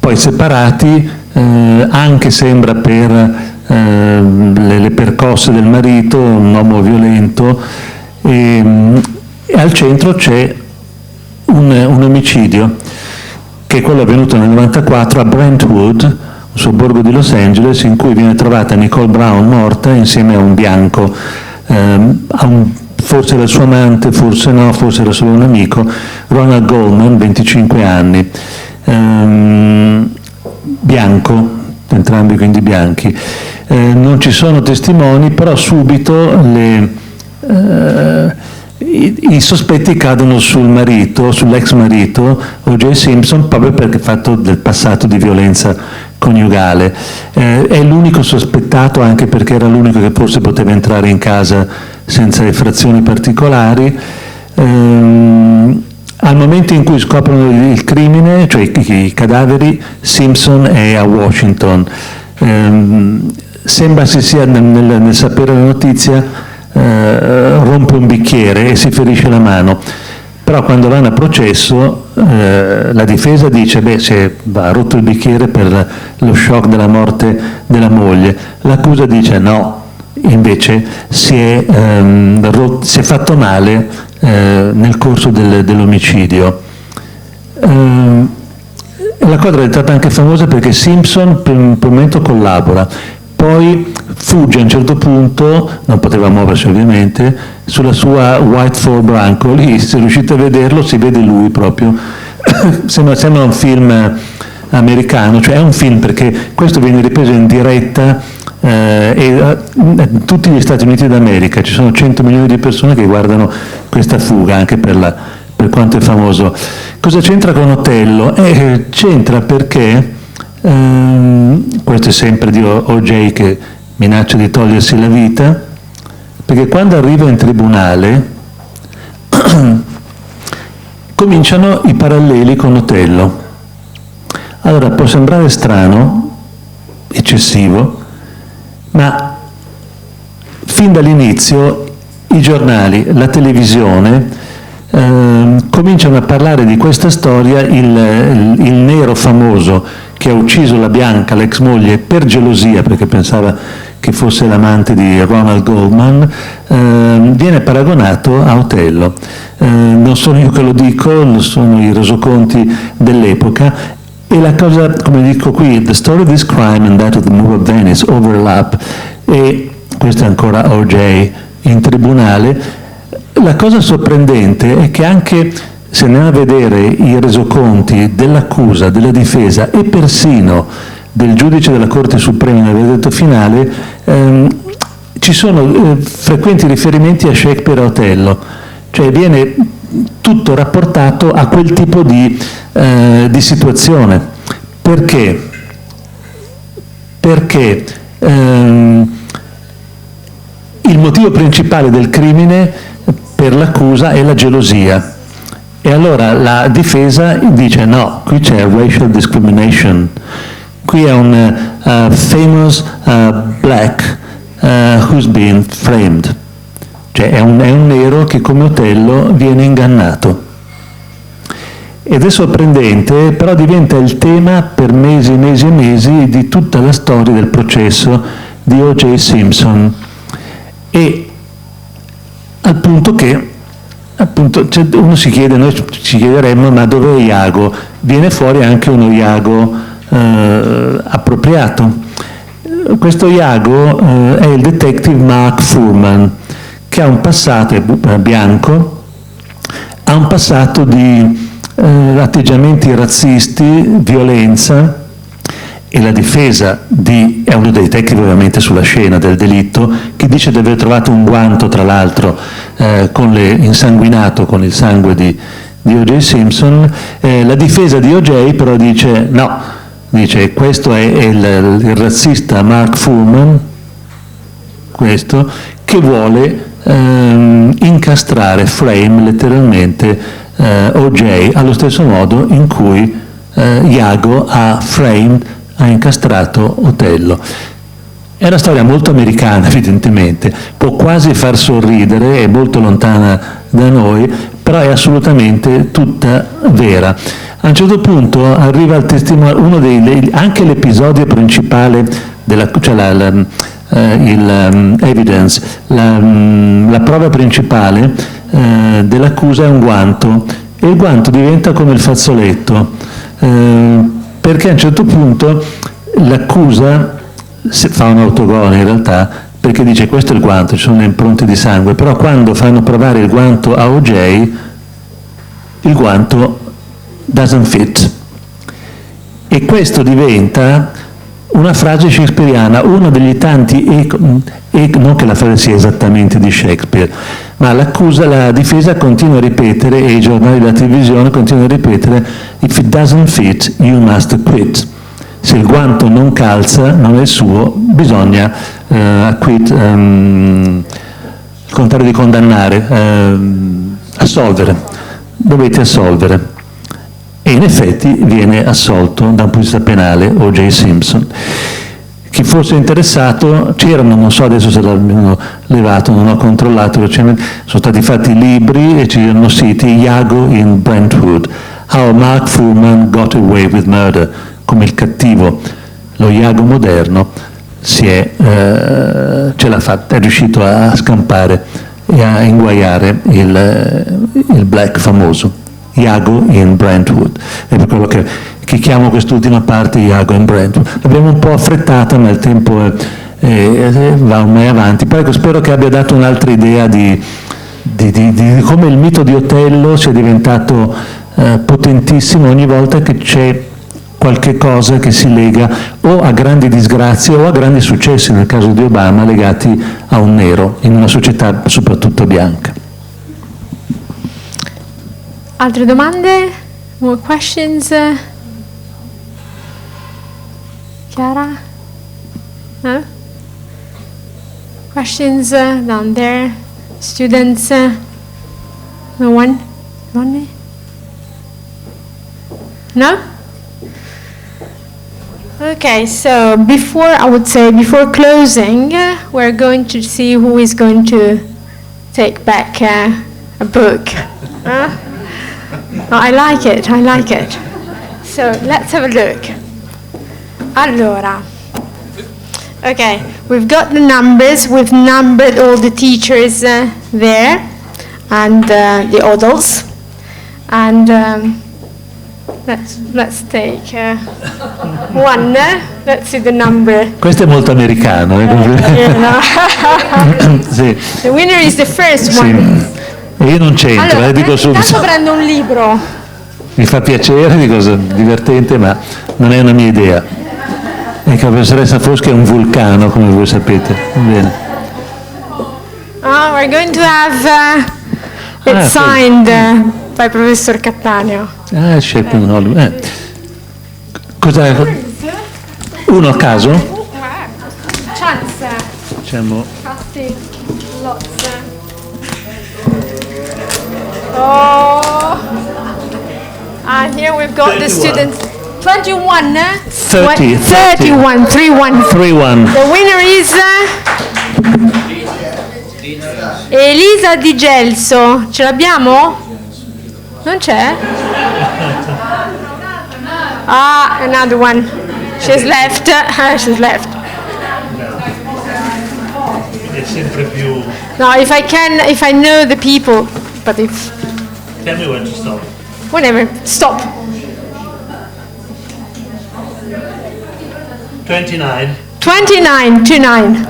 Poi separati, anche sembra per le percosse del marito, un uomo violento, e al centro c'è un omicidio, che è quello avvenuto nel 1994 a Brentwood, un sobborgo di Los Angeles, in cui viene trovata Nicole Brown morta insieme a un bianco, forse era il suo amante, forse no, forse era solo un amico, Ronald Goldman, 25 anni, bianco, entrambi quindi bianchi. Non ci sono testimoni, però subito i sospetti cadono sul marito, sull'ex marito O.J. Simpson, proprio perché fatto del passato di violenza coniugale. È l'unico sospettato, anche perché era l'unico che forse poteva entrare in casa senza effrazioni particolari. Al momento in cui scoprono il crimine, cioè i cadaveri, Simpson è a Washington. Sembra si sia nel sapere la notizia, rompe un bicchiere e si ferisce la mano, però quando vanno a processo la difesa dice ha rotto il bicchiere per lo shock della morte della moglie, l'accusa dice no, invece si è fatto male nel corso dell'omicidio. La cosa è diventata anche famosa perché Simpson per un momento collabora, poi fugge a un certo punto, non poteva muoversi ovviamente, sulla sua White Ford Bronco. Lì, se riuscite a vederlo, si vede lui proprio, sembra un film americano, cioè è un film perché questo viene ripreso in diretta in tutti gli Stati Uniti d'America, ci sono 100 milioni di persone che guardano questa fuga, anche per quanto è famoso. Cosa c'entra con Othello? C'entra perché questo è sempre di O.J. che minaccia di togliersi la vita, perché quando arriva in tribunale cominciano i paralleli con Othello. Allora può sembrare strano, eccessivo, ma fin dall'inizio i giornali, la televisione cominciano a parlare di questa storia, il nero famoso che ha ucciso la bianca, l'ex moglie, per gelosia, perché pensava che fosse l'amante di Ronald Goldman, viene paragonato a Othello. Non sono io che lo dico, sono i resoconti dell'epoca, e la cosa, come dico qui, the story of this crime and that of the move of Venice overlap, e questo è ancora O.J. in tribunale. La cosa sorprendente è che anche se andiamo a vedere i resoconti dell'accusa, della difesa e persino del giudice della Corte Suprema nel verdetto finale, ci sono frequenti riferimenti a Shakespeare e a Othello, cioè viene tutto rapportato a quel tipo di situazione. Perché? Perché il motivo principale del crimine per l'accusa è la gelosia, E allora la difesa dice no, qui c'è racial discrimination, qui è un famous black who's been framed, cioè è un nero che come Othello viene ingannato. Ed è sorprendente, però diventa il tema per mesi e mesi e mesi di tutta la storia del processo di O.J. Simpson, e al punto che appunto uno si chiede, noi ci chiederemmo, ma dov'è Iago? Viene fuori anche uno Iago appropriato. Questo Iago è il detective Mark Fuhrman, che ha un passato, è bianco, ha un passato di atteggiamenti razzisti, violenza, e la difesa è uno dei detective ovviamente sulla scena del delitto, che dice di aver trovato un guanto, tra l'altro insanguinato con il sangue di O.J. Simpson. La difesa di O.J. però dice no, dice questo è il razzista Mark Fuhrman, questo, che vuole incastrare, frame letteralmente O.J. allo stesso modo in cui Iago ha incastrato Othello. È una storia molto americana, evidentemente, può quasi far sorridere, è molto lontana da noi, però è assolutamente tutta vera. A un certo punto arriva il testimone, anche l'episodio principale evidence, la prova principale dell'accusa è un guanto, e il guanto diventa come il fazzoletto, perché a un certo punto l'accusa fa un autogol in realtà, perché dice questo è il guanto, ci sono le impronte di sangue, però quando fanno provare il guanto a O.J., il guanto doesn't fit, e questo diventa una frase shakespeariana, uno degli tanti non che la frase sia esattamente di Shakespeare, ma la difesa continua a ripetere, e i giornali della televisione continuano a ripetere: if it doesn't fit, you must quit. Se il guanto non calza, non è il suo, bisogna quit, il contrario di condannare, assolvere, dovete assolvere. E in effetti viene assolto da un punto di vista penale O.J. Simpson. Chi fosse interessato, c'erano, non so adesso se l'hanno levato, non ho controllato, sono stati fatti libri e ci sono siti: Iago in Brentwood, How Mark Fuhrman Got Away with Murder, come il cattivo, lo Iago moderno, ce l'ha fatta, è riuscito a scampare e a inguaiare il black famoso. Iago in Brentwood, è per quello che chiamo quest'ultima parte Iago in Brentwood. L'abbiamo un po' affrettata, ma il tempo va ormai avanti. Poi spero che abbia dato un'altra idea di come il mito di Othello sia diventato potentissimo ogni volta che c'è qualche cosa che si lega o a grandi disgrazie o a grandi successi, nel caso di Obama, legati a un nero, in una società soprattutto bianca. Altre domande? More questions? Chiara? No? Questions down there? Students? No one? Ronnie? No? Okay, so before closing, we're going to see who is going to take back a book. Oh, I like it. So let's have a look. Allora, okay, we've got the numbers. We've numbered all the teachers there and the adults. And let's take one. Let's see the number. Questo è molto americano. Sì. The winner is the first one. Io non c'entro, allora, dico subito. Adesso prendo un libro. Mi fa piacere, di cosa divertente, ma non è una mia idea. E che la professoressa Foschi è un vulcano, come voi sapete. Bene. Oh, we're going to have it signed by Professor Cattaneo. Shaping Hollywood. Cos'è? Uno a caso? Chance. Facciamo. Infatti, lots. Oh. And here we've got 31. the students. 21, 30. 31, 3-1. 3-1. The winner is Elisa Di Gelso. Ce l'abbiamo? Non c'è? Ah, another one. She's left. She's left. È sempre più... No, if I know the people, but if... Tell me when to stop. Whenever, stop. 29. 29, 29.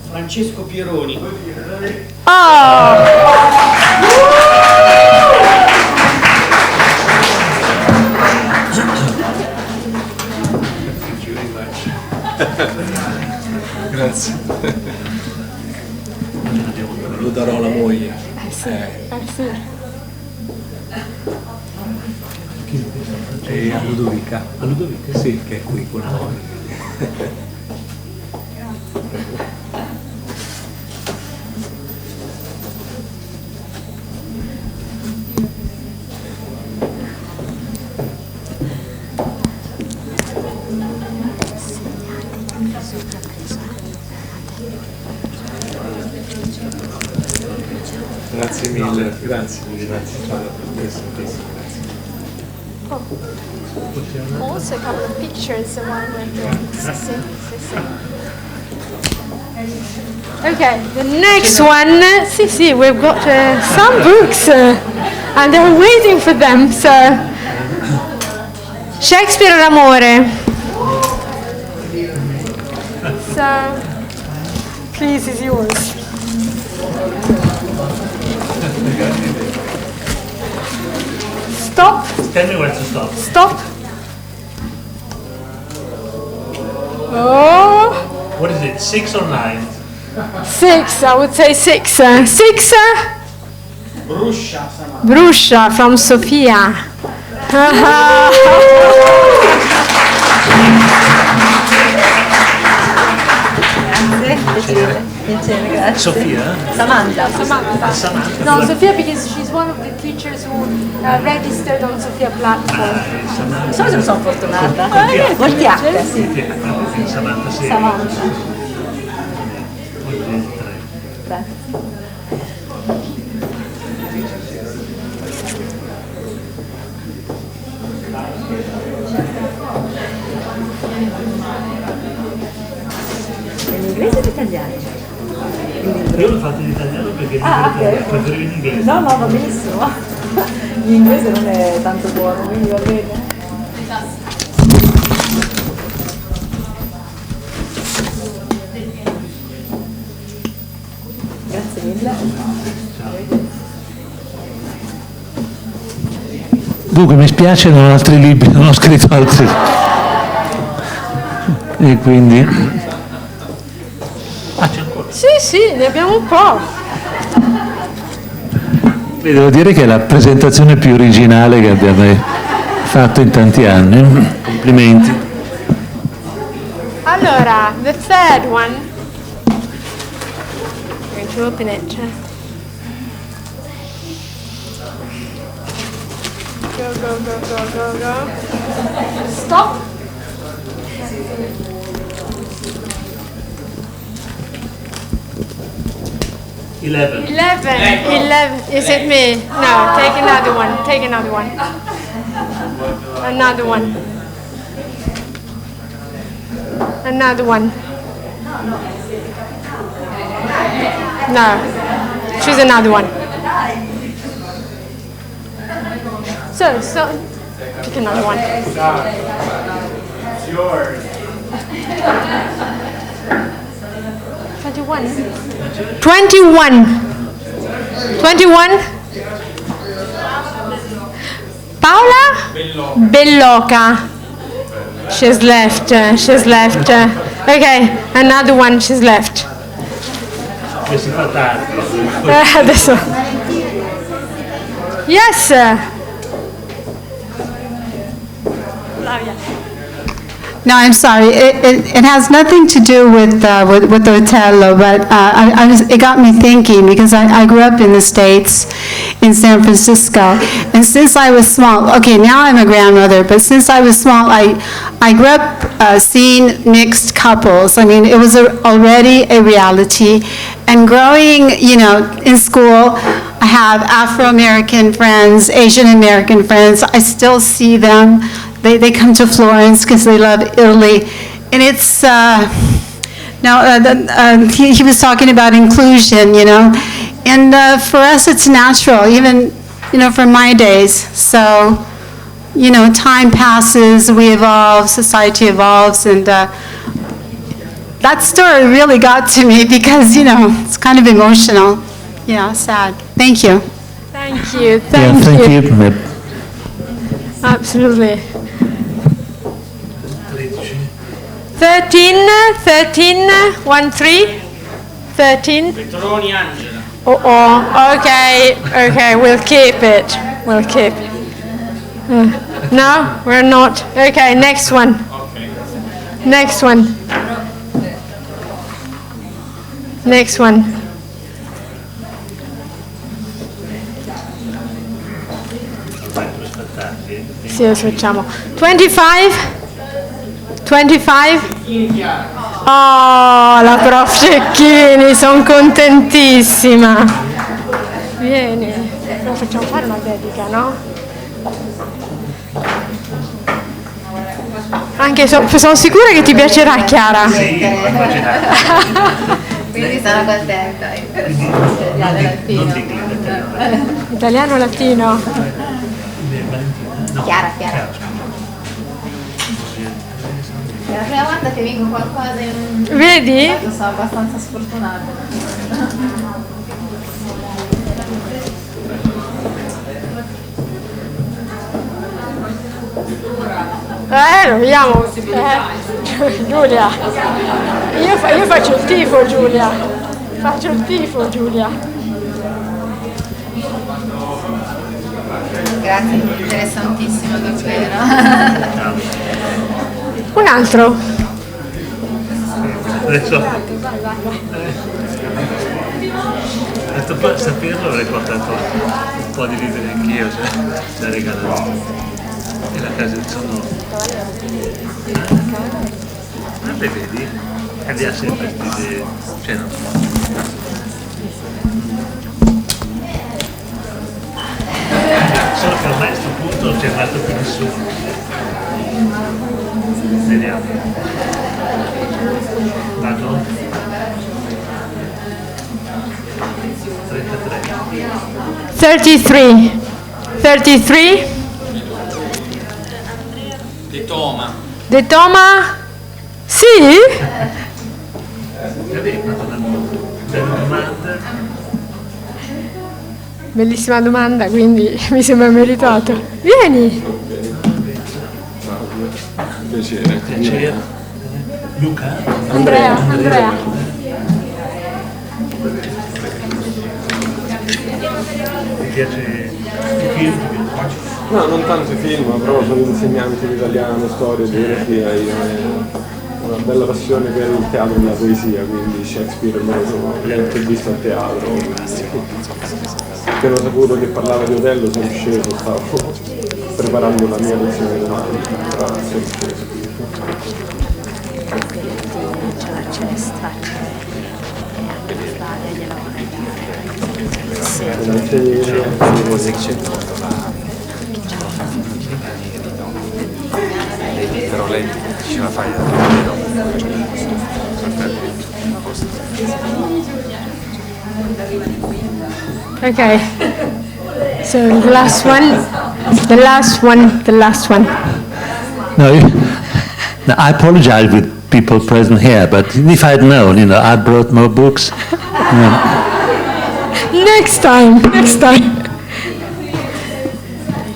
Francesco Pieroni. Oh! Grazie. Lo darò alla moglie. Sì. E a Ludovica. A Ludovica? Sì, che è qui con noi. Grazie mille, grazie. Also a couple of pictures while we're doing. Okay, the next one. See, we've got some books, and they're waiting for them. So, Shakespeare l'amore. So, please, is yours. Stop. Tell me when to stop. Stop. Oh, What is it, 6 or 9? 6. I would say 6. 6. Bruscia from Sofia. Piacere, grazie. Sofia? Samantha. Samantha. No, Sofia, because she's one of the teachers who registered on Sofia platform. Di solito sono fortunata. Molti H, sì. Samantha, sì. Samantha. Grazie. In inglese o in italiano? Io l'ho fatto in italiano perché preferivo in inglese. No, va benissimo. L'inglese non è tanto buono, quindi va bene. Grazie mille. Dunque, mi spiace, non ho altri libri, non ho scritto altri. E quindi... c'è ancora. Sì, ne abbiamo un po'. Beh, devo dire che è la presentazione più originale che abbiamo fatto in tanti anni. Complimenti. Allora, the third one. I'm going to open it. Go. Stop. Eleven. 11. Is it me? No, take another one. Another one. No. Choose another one. So pick another one. It's yours. 21. Paola? Belloca. She's left. Okay, another one, she's left. Che si fa tardi. Adesso. Yes. No, I'm sorry. It has nothing to do with Othello, but it got me thinking because I grew up in the States, in San Francisco, and since I was small, okay, now I'm a grandmother, but since I was small, I grew up seeing mixed couples. I mean, it was already a reality, and growing, you know, in school, I have Afro-American friends, Asian-American friends. I still see them. They come to Florence because they love Italy. And it's, he was talking about inclusion, you know. And for us, it's natural, even, you know, from my days. So, you know, time passes, we evolve, society evolves, and that story really got to me because, you know, it's kind of emotional. Yeah, sad. Thank you. Thank you. Thank you. Absolutely. 13, 13. Petroni Angela. Okay, we'll keep it. We'll keep it. No, we're not. Okay, next one. Next one. Next one. Sì, lo facciamo. 25? 25? Oh, la prof Cecchini, sono contentissima. Vieni, lo facciamo fare una dedica, no? Anche sono sicura che ti piacerà, Chiara. Sì, Quindi sono contenta. Italiano o latino? Chiara. È la prima volta che vinco qualcosa in... Vedi? Sono abbastanza sfortunata. Lo vediamo. Giulia. Io faccio il tifo, Giulia. Grazie, interessantissimo davvero. Un altro. Adesso per saperlo avrei portato un po' di libri anch'io, cioè, da regalare. E la casa sono... Beh, vedi? E li ha sempre queste... Cioè, no. Solo che ormai a questo punto non c'è rimasto più nessuno. Vediamo. Vado? 33. 33. Di Toma. De Toma? Sì? Vedi, fatto una bella domanda. Bellissima domanda, quindi mi sembra meritato. Vieni! Piacere. Luca? Andrea. Ti piace i film? No, non tanto i film, ma proprio sono insegnanti di italiano, storia, geografia. Io ho una bella passione per il teatro e la poesia, quindi Shakespeare me lo sono letto e visto a teatro. Appena ho saputo che parlava di Othello sono sceso, stavo preparando la mia lezione domani, però sono sceso. Però lei ce la fai Okay. So the last one. No, I apologize with people present here, but if I'd known, you know, I brought more books. Next time.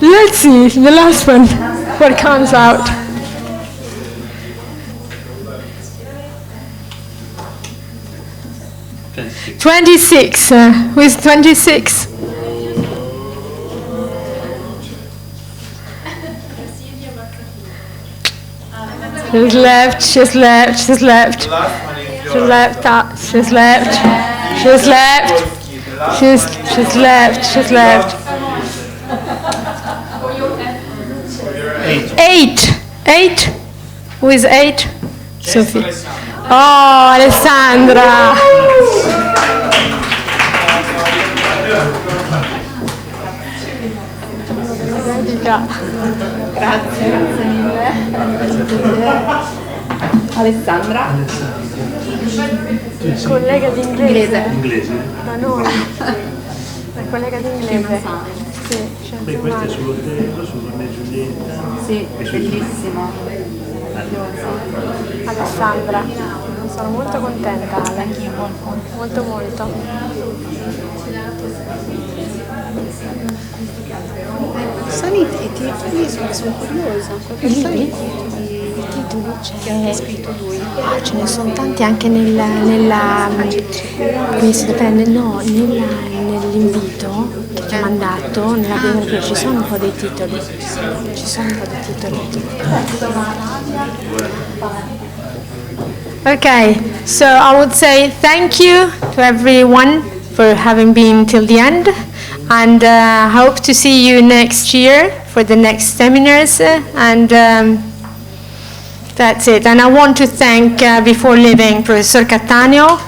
Let's see, the last one, what comes out. Senti. 26, who is 26? She's left, she's left, she's left. She's left, she's left. She's left. She's left, she's left. 8. 8? Who is 8? Sophie. Oh, Alessandra. Grazie mille. Alessandra. Collega di inglese. Inglese? Da noi. La collega di inglese. Sì, Beh, questo è sull'Othello, su Romeo e Giulietta. Sì, bellissimo. Alessandra. Sono molto contenta, Ale. Molto molto. Sono i titoli, sono curiosa. I titoli c'è scritto lui. Ce ne sono tanti anche nella come si dipende, no, nell'invito che ti ha mandato, nella biografia ci sono un po' dei titoli. Ci sono un po' dei titoli. Okay, so I would say thank you to everyone for having been till the end, and hope to see you next year for the next seminars, and that's it. And I want to thank, before leaving, Professor Cattaneo,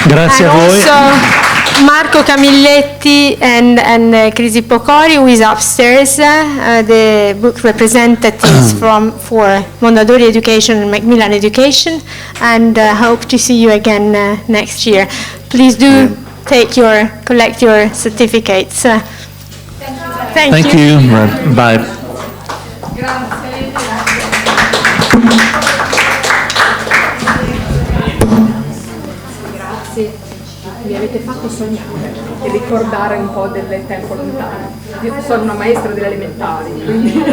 Grazie and a voi. also Marco Camilletti and Crisi Pocori, who is upstairs, the book representatives for Mondadori Education and Macmillan Education, and hope to see you again next year. Please do collect your certificates. Thank you. Bye. Mi avete fatto sognare e ricordare un po' del tempo lontano. Io sono una maestra delle elementari, quindi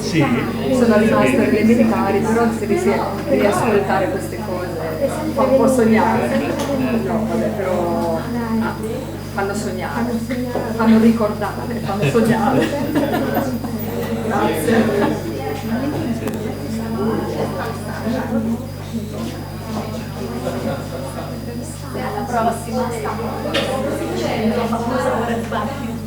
Sì. sono rimasta alle elementari, però se riascoltare queste cose fa un po' sognare. No, vabbè, però fanno sognare, fanno ricordare, fanno sognare. Grazie. Alla prossima,